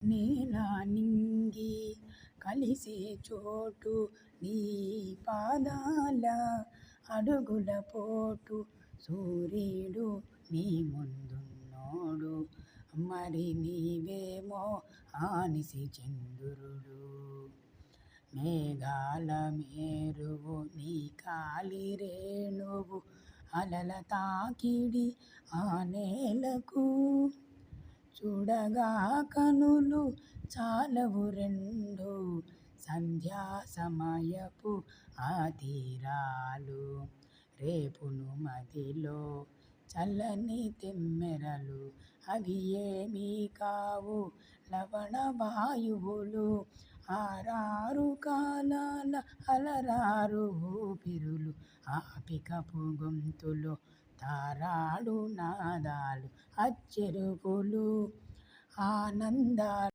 నేల నింగి కలిసే చోటు నీ పాదాల అడుగుల పోటు. సూర్యుడు నీ ముందున్నోడు, మరి నీవేమో ఆనిసి చంద్రుడు. మేఘాల మేరువు నీ కాలి రేణువు, అలల తాకిడి ఆ నేలకు. చూడగా కనులు చాలవు రెండు, సంధ్యా సమయపు ఆ తీరాలు. రేపును మదిలో చల్లని తెమ్మెరలు, అవి ఏమీ కావు లవణ వాయువులు. ఆరారు కాలాల అలరారు ఊపిరులు, ఆపికపు గొంతులు తారాడు నాదాలు, అచ్చెరుపులు ఆనందాలు.